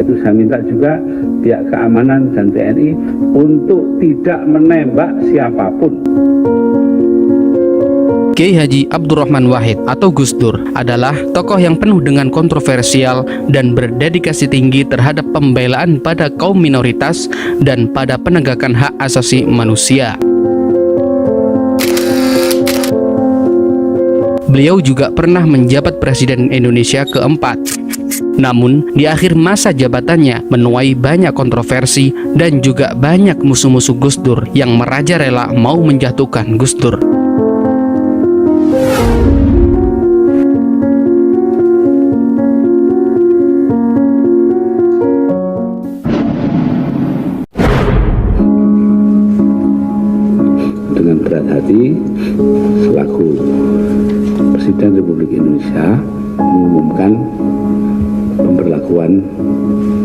itu saya minta juga pihak keamanan dan TNI untuk tidak menembak siapapun. Kiai Haji Abdurrahman Wahid atau Gus Dur adalah tokoh yang penuh dengan kontroversial dan berdedikasi tinggi terhadap pembelaan pada kaum minoritas dan pada penegakan hak asasi manusia. Beliau juga pernah menjabat Presiden Indonesia keempat. Namun, di akhir masa jabatannya menuai banyak kontroversi dan juga banyak musuh-musuh Gus Dur yang merajalela mau menjatuhkan Gus Dur. Dengan berat hati, selaku Presiden Republik Indonesia mengumumkan pemberlakuan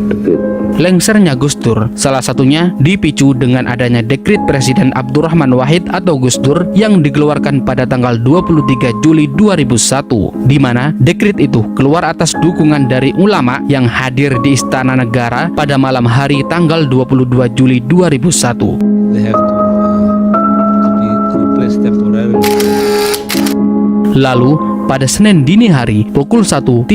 dekret. Lengsernya Gus Dur salah satunya dipicu dengan adanya dekret Presiden Abdurrahman Wahid atau Gus Dur yang dikeluarkan pada tanggal 23 Juli 2001, di mana dekret itu keluar atas dukungan dari ulama yang hadir di Istana Negara pada malam hari tanggal 22 Juli 2001. Lalu, pada Senin dini hari, pukul 1.30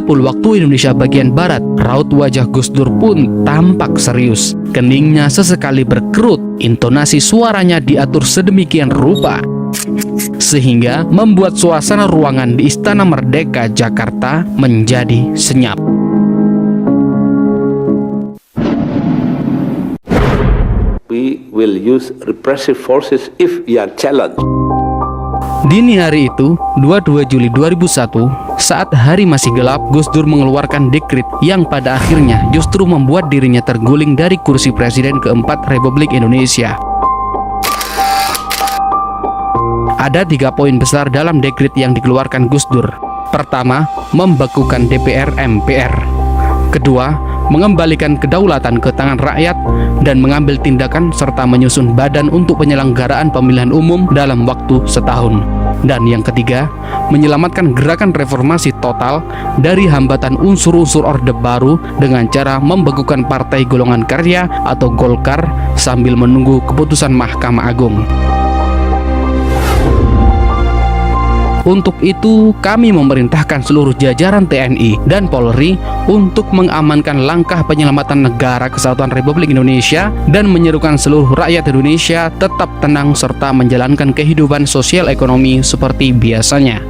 waktu Indonesia bagian Barat, raut wajah Gus Dur pun tampak serius. Keningnya sesekali berkerut, intonasi suaranya diatur sedemikian rupa, sehingga membuat suasana ruangan di Istana Merdeka, Jakarta menjadi senyap. We will use repressive forces if we are challenged. Dini hari itu, 22 Juli 2001, saat hari masih gelap, Gus Dur mengeluarkan dekret yang pada akhirnya justru membuat dirinya terguling dari kursi Presiden keempat Republik Indonesia. Ada 3 poin besar dalam dekret yang dikeluarkan Gus Dur. Pertama, membekukan DPR MPR. Kedua, mengembalikan kedaulatan ke tangan rakyat dan mengambil tindakan serta menyusun badan untuk penyelenggaraan pemilihan umum dalam waktu setahun. Dan yang ketiga, menyelamatkan gerakan reformasi total dari hambatan unsur-unsur Orde Baru dengan cara membekukan Partai Golongan Karya atau Golkar sambil menunggu keputusan Mahkamah Agung. Untuk itu, kami memerintahkan seluruh jajaran TNI dan Polri untuk mengamankan langkah penyelamatan negara kesatuan Republik Indonesia dan menyerukan seluruh rakyat Indonesia tetap tenang serta menjalankan kehidupan sosial ekonomi seperti biasanya.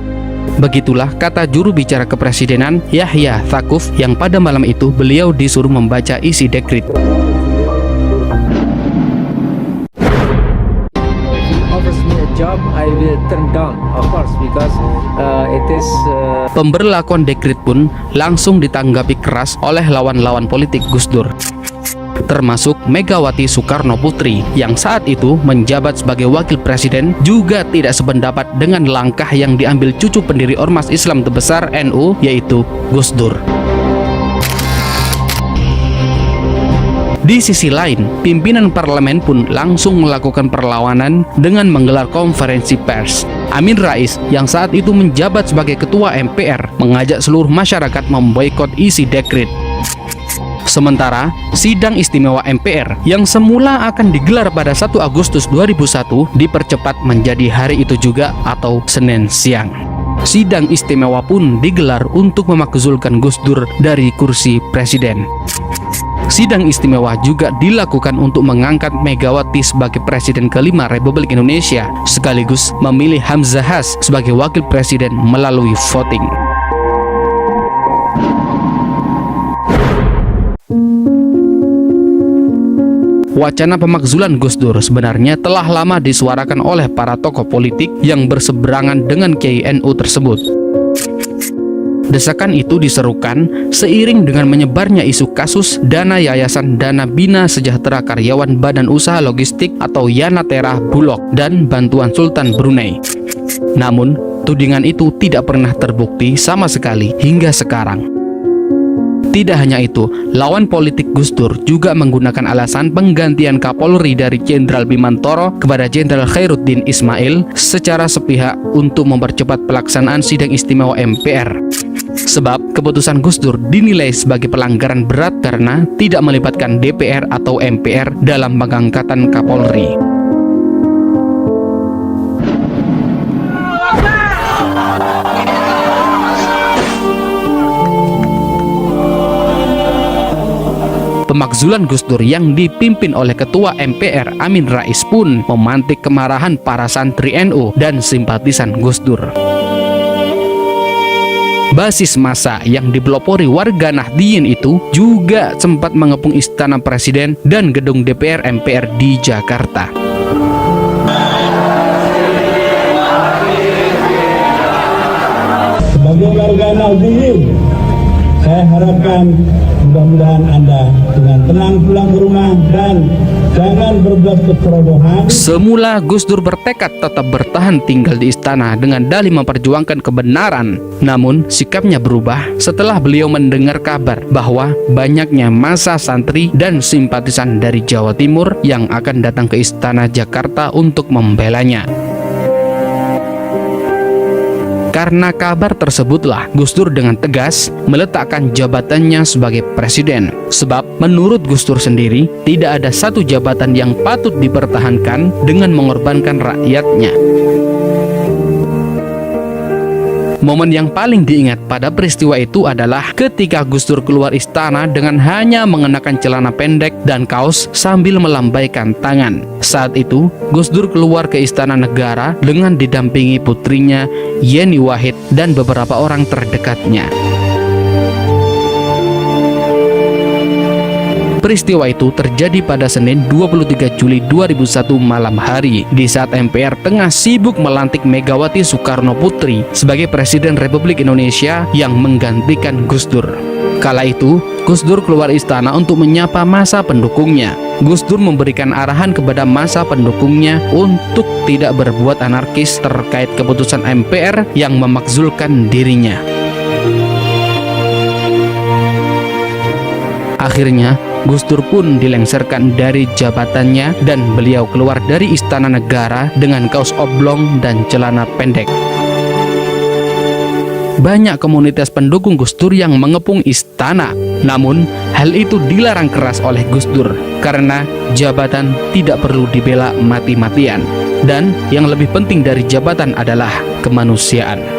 Begitulah kata juru bicara kepresidenan Yahya Tsaquf yang pada malam itu beliau disuruh membaca isi dekret. Pemberlakuan dekret pun langsung ditanggapi keras oleh lawan-lawan politik Gus Dur, termasuk Megawati Soekarno Putri yang saat itu menjabat sebagai wakil presiden juga tidak sependapat dengan langkah yang diambil cucu pendiri Ormas Islam terbesar NU yaitu Gus Dur. Di sisi lain, pimpinan parlemen pun langsung melakukan perlawanan dengan menggelar konferensi pers. Amin Rais yang saat itu menjabat sebagai ketua MPR mengajak seluruh masyarakat memboikot isi dekret. Sementara, sidang istimewa MPR yang semula akan digelar pada 1 Agustus 2001 dipercepat menjadi hari itu juga atau Senin siang. Sidang istimewa pun digelar untuk memakzulkan Gus Dur dari kursi presiden. Sidang istimewa juga dilakukan untuk mengangkat Megawati sebagai Presiden kelima Republik Indonesia, sekaligus memilih Hamzahas sebagai Wakil Presiden melalui voting. Wacana pemakzulan Gus Dur sebenarnya telah lama disuarakan oleh para tokoh politik yang berseberangan dengan Kiai NU tersebut. Desakan itu diserukan seiring dengan menyebarnya isu kasus dana Yayasan Dana Bina Sejahtera Karyawan Badan Usaha Logistik atau Yanatera Bulog dan bantuan Sultan Brunei. Namun, tudingan itu tidak pernah terbukti sama sekali hingga sekarang. Tidak hanya itu, lawan politik Gus Dur juga menggunakan alasan penggantian Kapolri dari Jenderal Bimantoro kepada Jenderal Khairuddin Ismail secara sepihak untuk mempercepat pelaksanaan sidang istimewa MPR. Sebab keputusan Gus Dur dinilai sebagai pelanggaran berat karena tidak melibatkan DPR atau MPR dalam pengangkatan Kapolri. Pemakzulan Gus Dur yang dipimpin oleh Ketua MPR Amin Rais pun memantik kemarahan para santri NU dan simpatisan Gus Dur. Basis massa yang dipelopori warga Nahdliyin itu juga sempat mengepung Istana Presiden dan gedung DPR MPR di Jakarta. Sebagai warga Nahdliyin, saya harapkan mudah-mudahan Anda dengan tenang pulang ke rumah dan jangan berbuat kecerobohan. Semula Gus Dur bertekad tetap bertahan tinggal di istana dengan dalih memperjuangkan kebenaran. Namun sikapnya berubah setelah beliau mendengar kabar bahwa banyaknya massa santri dan simpatisan dari Jawa Timur yang akan datang ke Istana Jakarta untuk membelanya. Karena kabar tersebutlah Gus Dur dengan tegas meletakkan jabatannya sebagai presiden. Sebab menurut Gus Dur sendiri, tidak ada satu jabatan yang patut dipertahankan dengan mengorbankan rakyatnya. Momen yang paling diingat pada peristiwa itu adalah ketika Gus Dur keluar istana dengan hanya mengenakan celana pendek dan kaos sambil melambaikan tangan. Saat itu, Gus Dur keluar ke Istana Negara dengan didampingi putrinya Yeni Wahid dan beberapa orang terdekatnya. Peristiwa itu terjadi pada Senin 23 Juli 2001 malam hari di saat MPR tengah sibuk melantik Megawati Soekarno Putri sebagai Presiden Republik Indonesia yang menggantikan Gus Dur. Kala itu, Gus Dur keluar istana untuk menyapa massa pendukungnya. Gus Dur memberikan arahan kepada massa pendukungnya untuk tidak berbuat anarkis terkait keputusan MPR yang memakzulkan dirinya. Akhirnya, Gus Dur pun dilengsarkan dari jabatannya dan beliau keluar dari Istana Negara dengan kaos oblong dan celana pendek. Banyak komunitas pendukung Gus Dur yang mengepung istana. Namun, hal itu dilarang keras oleh Gus Dur karena jabatan tidak perlu dibela mati-matian. Dan yang lebih penting dari jabatan adalah kemanusiaan.